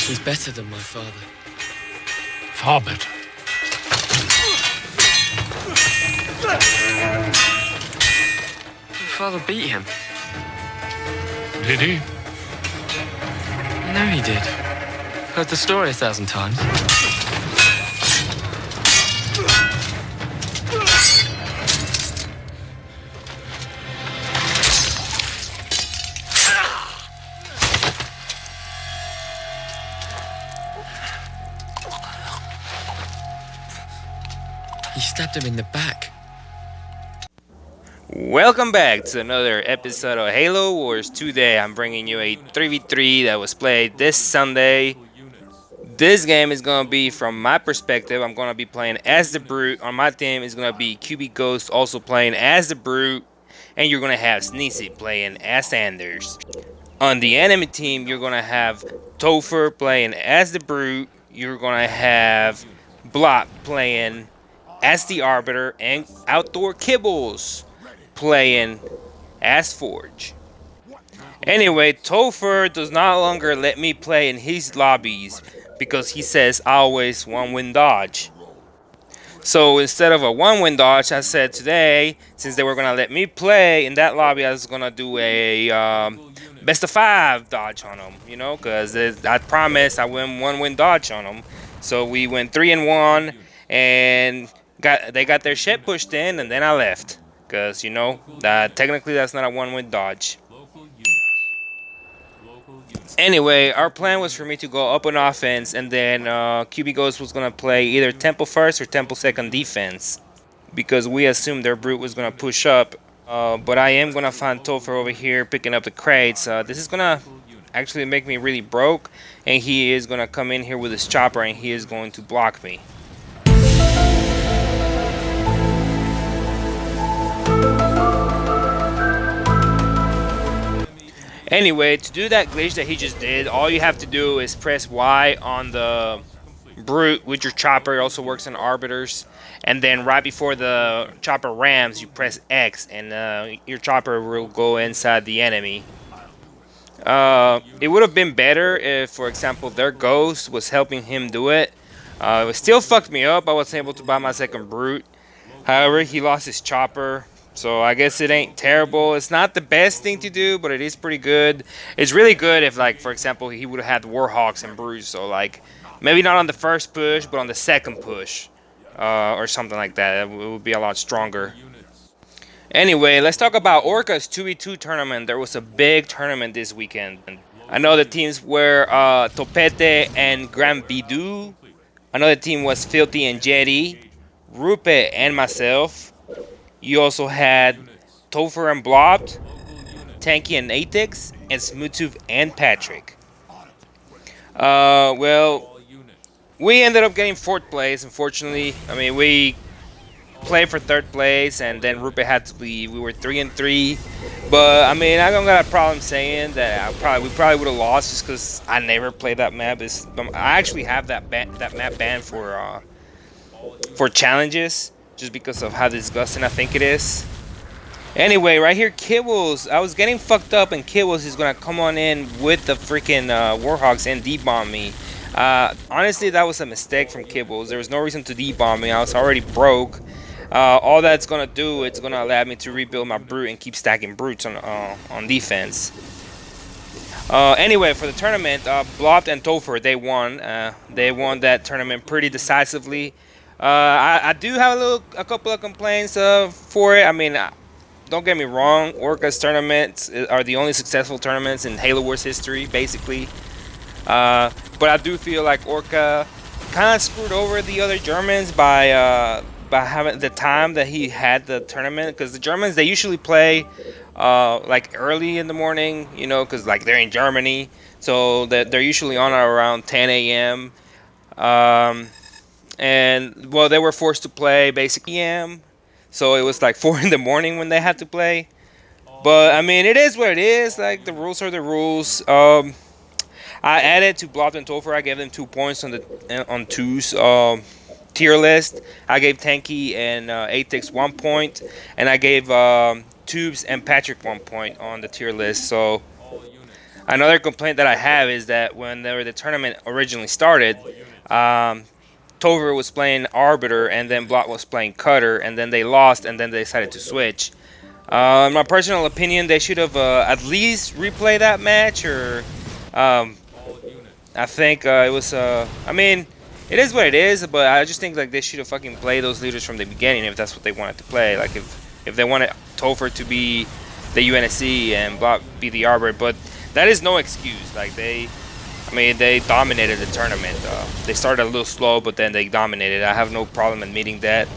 He's better than my father. Far better. My father beat him. Did he? I know he did. Heard the story 1,000 times. He stabbed him in the back. Welcome back to another episode of Halo Wars. Today I'm bringing you a 3v3 that was played this Sunday. This game is going to be from my perspective. I'm going to be playing as the Brute. On my team is going to be QB Ghost also playing as the Brute. And you're going to have Sneezy playing as Anders. On the enemy team, you're going to have Topher playing as the Brute. You're going to have Block playing as the Arbiter. And Outdoor Kibbles playing as Forge. Anyway, Topher does not longer let me play in his lobbies because he says always one-win dodge. So instead of a one-win dodge, I said today, since they were going to let me play in that lobby, I was going to do a best of 5 dodge on them, you know, because I promised I win one-win dodge on them. So we went 3-1 and they got their shit pushed in, and then I left. Because, you know, technically that's not a one-win dodge. Anyway, our plan was for me to go up on offense, and then QB Ghost was going to play either Temple first or Temple second defense. Because we assumed their Brute was going to push up. But I am going to find Topher over here picking up the crates. This is going to actually make me really broke. And he is going to come in here with his chopper, and he is going to block me. Anyway, to do that glitch that he just did, all you have to do is press Y on the Brute with your chopper. It also works on Arbiters. And then right before the chopper rams, you press X, and your chopper will go inside the enemy. It would have been better if, for example, their Ghost was helping him do it. It still fucked me up. I wasn't able to buy my second Brute. However, he lost his chopper. So I guess it ain't terrible. It's not the best thing to do, but it is pretty good. It's really good if, like, for example, he would have had Warhawks and Brutes. So, like, maybe not on the first push, but on the second push. Or something like that. It would be a lot stronger. Anyway, let's talk about Orca's 2v2 tournament. There was a big tournament this weekend. I know the teams were Topete and Grand Bidou. Another team was Filthy and Jetty. Rupe and myself. You also had Topher and Blobbed, Tanky and Atex, and Smooth and Patrick. Well, we ended up getting 4th place, unfortunately. I mean, we played for 3rd place, and then Rupe had to leave. We were 3-3. But, I mean, I don't got a problem saying that we probably would have lost just because I never played that map. I actually have that map banned for challenges. Just because of how disgusting I think it is. Anyway, right here, Kibbles. I was getting fucked up, and Kibbles is going to come on in with the freaking Warhawks and debomb me. Honestly, that was a mistake from Kibbles. There was no reason to debomb me. I was already broke. All that's going to do, it's going to allow me to rebuild my Brute and keep stacking Brutes on defense. Anyway, for the tournament, Blobbed and Topher, they won. They won that tournament pretty decisively. I do have a couple of complaints for it. I mean, don't get me wrong. Orca's tournaments are the only successful tournaments in Halo Wars history, basically. But I do feel like Orca kind of screwed over the other Germans by having the time that he had the tournament. Because the Germans, they usually play like early in the morning, you know, because like they're in Germany. So they're usually on around 10 a.m. And, well, they were forced to play basically PM. So it was like 4 in the morning when they had to play. But, I mean, it is what it is. Like, the rules are the rules. I added to Blobbed and Topher. I gave them 2 points on 2's tier list. I gave Tanky and Atex 1 point. And I gave Tubes and Patrick 1 point on the tier list. So, Another complaint that I have is that when the tournament originally started, um, Topher was playing Arbiter and then Block was playing Cutter, and then they lost and then they decided to switch. In my personal opinion, they should have at least replayed that match, or um, I think it was. I mean, it is what it is, but I just think like they should have fucking played those leaders from the beginning if that's what they wanted to play. Like if they wanted Topher to be the UNSC and Block be the Arbiter, but that is no excuse. Like I mean, they dominated the tournament. They started a little slow, but then they dominated. I have no problem admitting that.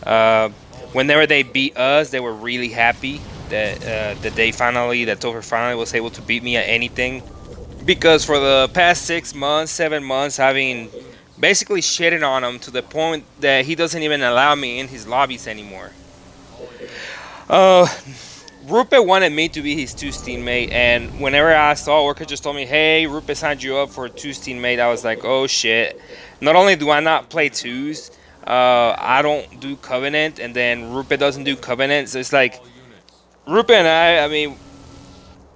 Uh, Whenever they beat us, they were really happy that that Topher finally was able to beat me at anything. Because for the past 6 months, 7 months, having basically shitting on him to the point that he doesn't even allow me in his lobbies anymore. Uh, Rupert wanted me to be his twos teammate, and whenever I saw Orca just told me, "Hey, Rupert signed you up for a twos teammate," I was like, "Oh shit!" Not only do I not play twos, I don't do Covenant, and then Rupert doesn't do Covenant, so it's like Rupert and I mean,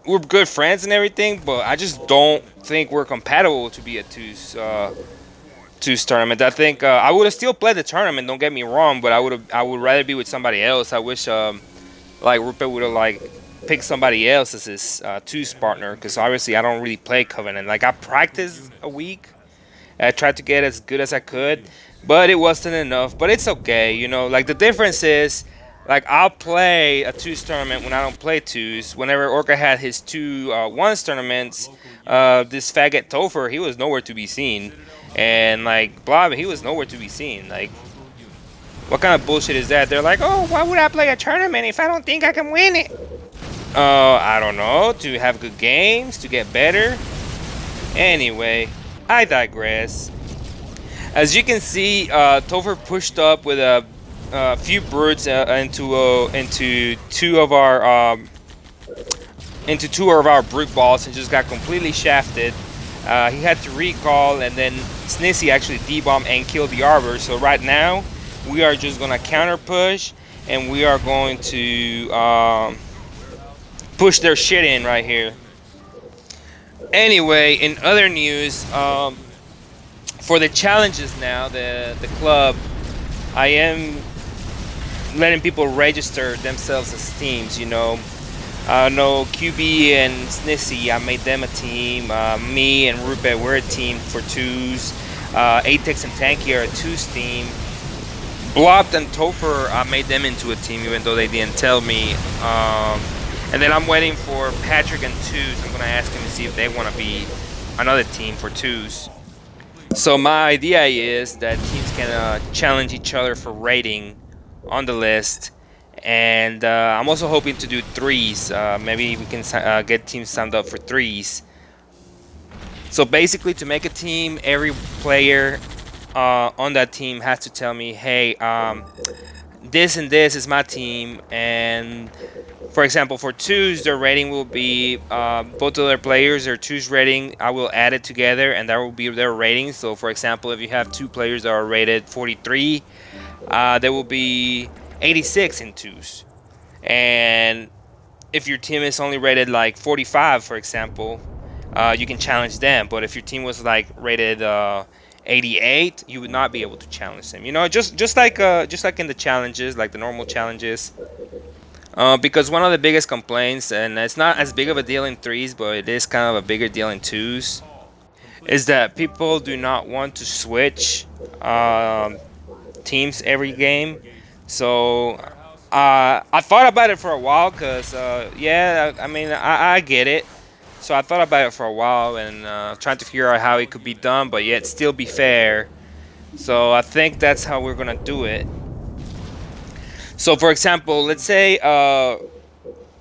we're good friends and everything, but I just don't think we're compatible to be a twos tournament. I think I would have still played the tournament. Don't get me wrong, but I would rather be with somebody else. I wish like Rupert would have like picked somebody else as his twos partner, because obviously I don't really play Covenant. Like I practiced a week. I tried to get as good as I could, but it wasn't enough. But it's okay, you know. Like the difference is, like I'll play a twos tournament when I don't play twos. Whenever Orca had his two ones tournaments, this faggot Topher, he was nowhere to be seen, and like Blob, he was nowhere to be seen. Like, what kind of bullshit is that? They're like, oh, why would I play a tournament if I don't think I can win it? I don't know. To have good games, to get better. Anyway, I digress. As you can see, Topher pushed up with a few brutes into two of our brute balls and just got completely shafted. He had to recall, and then Snissy actually debombed and killed the Arbor. So right now, we are just gonna counter push, and we are going to push their shit in right here. Anyway, in other news, for the challenges now, the club, I am letting people register themselves as teams. You know, no QB and Snissy, I made them a team. Me and Rupert, we're a team for twos. Atex and Tanky are a twos team. Blopped and Topher, I made them into a team, even though they didn't tell me. And then I'm waiting for Patrick and twos. I'm gonna ask them to see if they want to be another team for twos. So my idea is that teams can challenge each other for rating on the list, and I'm also hoping to do threes. Maybe we can get teams signed up for threes. So basically, to make a team, every player on that team has to tell me, hey, this and this is my team, and for example, for twos, their rating will be both of their players, their twos rating, I will add it together, and that will be their rating. So for example, if you have two players that are rated 43, there will be 86 in twos. And if your team is only rated like 45, for example, you can challenge them. But if your team was like rated 88, you would not be able to challenge them. You know, just like in the challenges, like the normal challenges. Because one of the biggest complaints, and it's not as big of a deal in threes, but it is kind of a bigger deal in twos, is that people do not want to switch teams every game. So I thought about it for a while, because yeah, I mean, I get it. So I thought about it for a while and trying to figure out how it could be done, but yet still be fair. So I think that's how we're gonna do it. So for example, let's say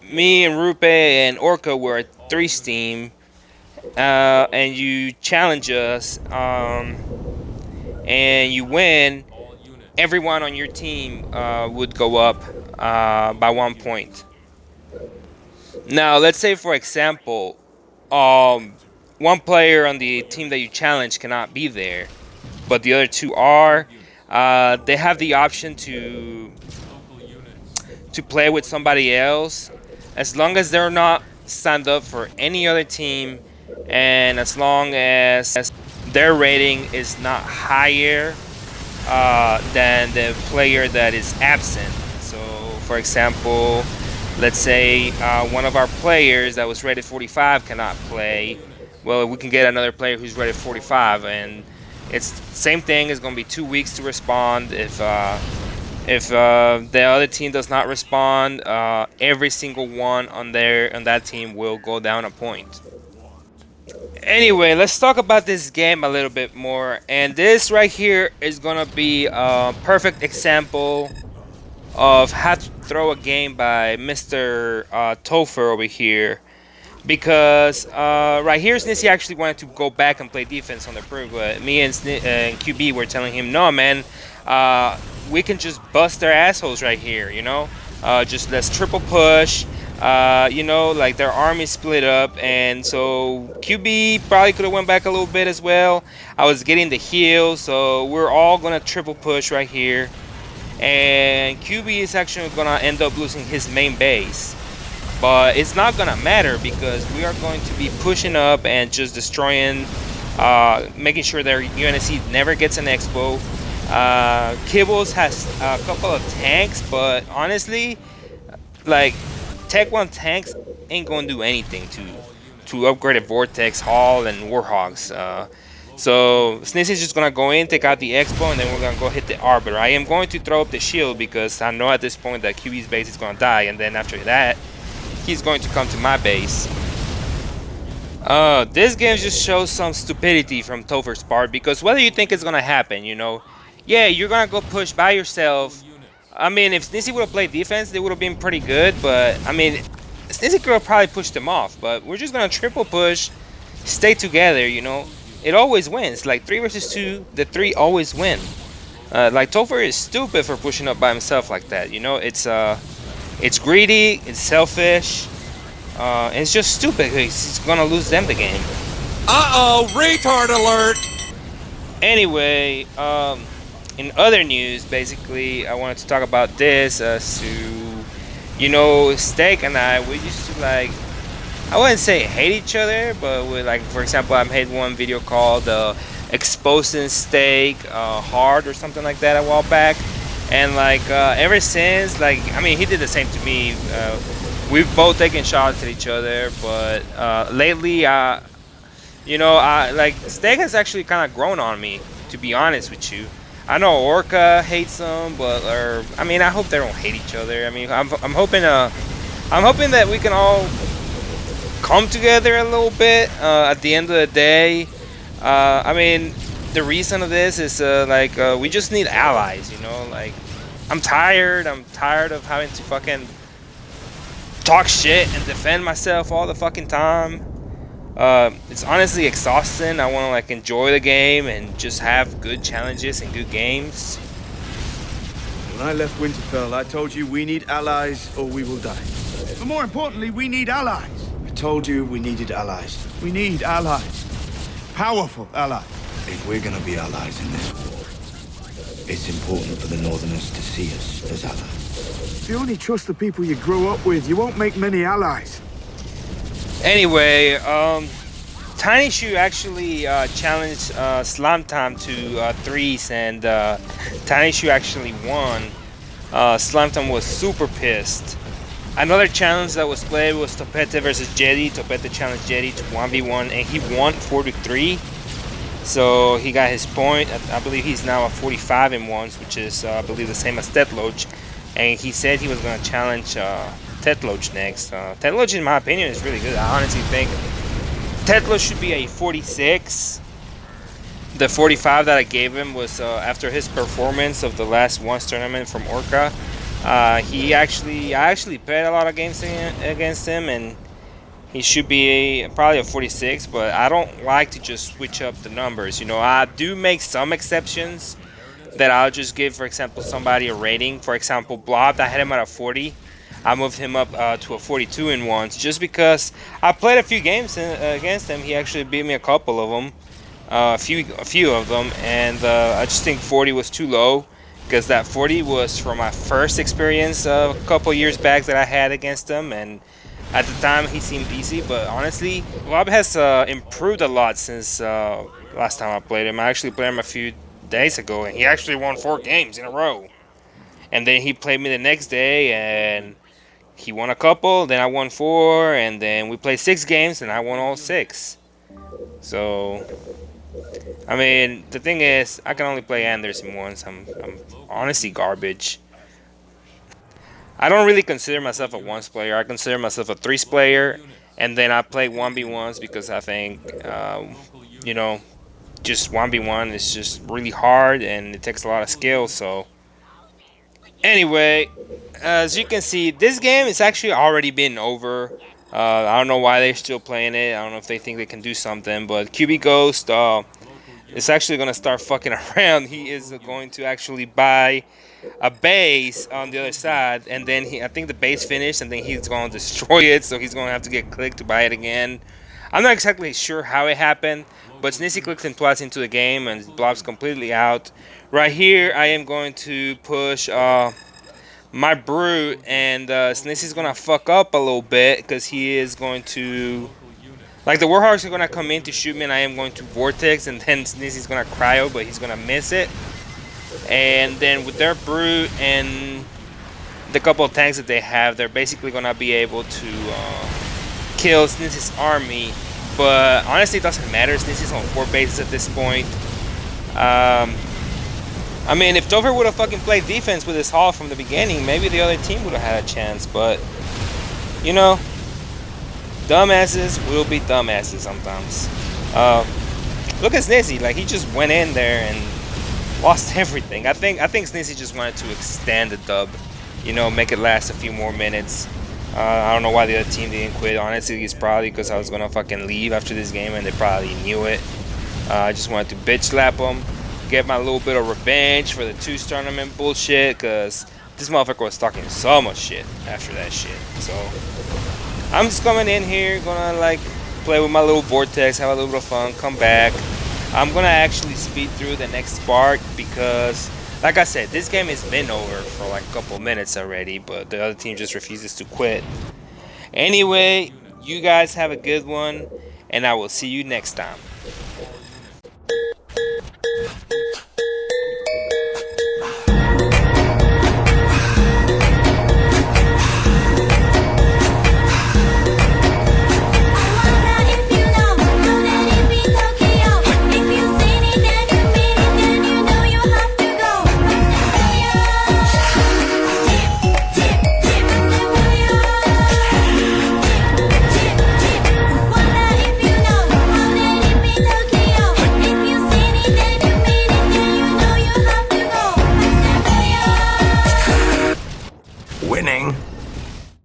me and Rupe and Orca were a threes team, and you challenge us, and you win. Everyone on your team would go up by 1 point. Now, let's say, for example, one player on the team that you challenge cannot be there, but the other two are. They have the option to play with somebody else, as long as they're not stand up for any other team, and as long as their rating is not higher than the player that is absent. So, for example, let's say one of our players that was rated 45 cannot play. Well, we can get another player who's rated 45, and it's same thing. It's going to be 2 weeks to respond. If the other team does not respond, every single one on that team will go down a point. Anyway, let's talk about this game a little bit more. And this right here is gonna be a perfect example of how to throw a game by Mr. Topher over here. Because right here, Snitsy actually wanted to go back and play defense on the proof, but me and QB were telling him, no, man, we can just bust their assholes right here, you know? Just let's triple push. You know, like their army split up, and so QB probably could have went back a little bit as well. I was getting the heal, so we're all gonna triple push right here, and QB is actually gonna end up losing his main base, but it's not gonna matter because we are going to be pushing up and just destroying, making sure their UNSC never gets an expo. Kibbles has a couple of tanks, but honestly, like, Tech 1 tanks ain't gonna do anything to upgrade a Vortex, Hall, and Warhogs. So Snitzy's just gonna go in, take out the Expo, and then we're gonna go hit the Arbiter. I am going to throw up the shield because I know at this point that QB's base is gonna die, and then after that, he's going to come to my base. This game just shows some stupidity from Topher's part, because whether you think it's gonna happen, you know, yeah, you're gonna go push by yourself. I mean, if Snitsy would have played defense, they would have been pretty good. But, I mean, Snitsy could have probably pushed them off. But we're just going to triple push, stay together, you know. It always wins. Like, 3 versus 2, the 3 always win. Like, Topher is stupid for pushing up by himself like that, you know. It's greedy, it's selfish, and it's just stupid. He's going to lose them the game. Uh-oh, retard alert! Anyway, in other news, basically, I wanted to talk about this as to, you know, Steak and I, we used to, like, I wouldn't say hate each other, but we, like, for example, I made one video called Exposing Steak Hard or something like that a while back. And, like, ever since, like, I mean, he did the same to me. We've both taken shots at each other, but lately, you know, like, Steak has actually kind of grown on me, to be honest with you. I know Orca hates them, but I mean, I hope they don't hate each other. I mean, I'm hoping that we can all come together a little bit at the end of the day. I mean, the reason of this is like we just need allies, you know. Like, I'm tired of having to fucking talk shit and defend myself all the fucking time. It's honestly exhausting. I want to, like, enjoy the game and just have good challenges and good games. When I left Winterfell, I told you we need allies or we will die. But more importantly, we need allies. I told you we needed allies. We need allies. Powerful allies. If we're gonna be allies in this war, it's important for the Northerners to see us as allies. If you only trust the people you grow up with, you won't make many allies. Anyway, Tiny Shoe actually challenged Slam Time to threes, and Tiny Shoe actually won. Slam Time was super pissed. Another challenge that was played was Topete versus Jetty. Topete challenged Jetty to 1v1, and he won 4-3. So he got his point. I believe he's now at 45 in ones, which is, I believe, the same as Tetloach. And he said he was going to challenge Tetloach next. Tetloach, in my opinion, is really good. I honestly think Tetloach should be a 46. The 45 that I gave him was after his performance of the last Once tournament from Orca. I actually played a lot of games against him, and he should be probably a 46, but I don't like to just switch up the numbers. You know, I do make some exceptions that I'll just give, for example, somebody a rating. For example, Blob, I had him at a 40. I moved him up to a 42 in ones just because I played a few games against him. He actually beat me a couple of them, a few of them, and I just think 40 was too low because that 40 was from my first experience a couple years back that I had against him, and At the time, he seemed easy, but honestly, Glob has improved a lot since last time I played him. I actually played him a few days ago, and he actually won 4 games in a row. And then he played me the next day, and he won a couple. Then I won 4, and then we played 6 games, and I won all 6. So, I mean, the thing is, I can only play Anderson once. I'm honestly garbage. I don't really consider myself a ones player. I consider myself a threes player, and then I play 1v1s because I think, you know, just 1v1 is just really hard and it takes a lot of skill. So, anyway, as you can see, this game is actually already been over. I don't know why they're still playing it. I don't know if they think they can do something, but QB Ghost is actually going to start fucking around. He is going to actually buy a base on the other side, and then I think the base finished, and then he's going to destroy it, so he's going to have to get clicked to buy it again. I'm not exactly sure how it happened, but Snitsy clicked him twice into the game, and Blob's completely out. Right here, I am going to push my Brute, and Snitsy's going to fuck up a little bit, because he is going to... Like, the Warhawks are going to come in to shoot me, and I am going to Vortex, and then Snitsy's going to cryo, but he's going to miss it. And then with their Brute and the couple of tanks that they have, they're basically going to be able to kill Snitsy's army. But honestly, it doesn't matter. Snitsy's on 4 bases at this point. I mean, if Topher would have fucking played defense with his haul from the beginning, maybe the other team would have had a chance. But, you know, dumbasses will be dumbasses sometimes. Look at Snitsy. Like, he just went in there and lost everything. I think Snitsy just wanted to extend the dub, you know, make it last a few more minutes. I don't know why the other team didn't quit. Honestly, it's probably because I was gonna fucking leave after this game, and they probably knew it. I just wanted to bitch slap them, get my little bit of revenge for the 2's tournament bullshit, because this motherfucker was talking so much shit after that shit. So I'm just coming in here, gonna like play with my little Vortex, have a little bit of fun, come back. I'm gonna actually speed through the next spark because, like I said, this game has been over for like a couple minutes already, but the other team just refuses to quit. Anyway, you guys have a good one, and I will see you next time.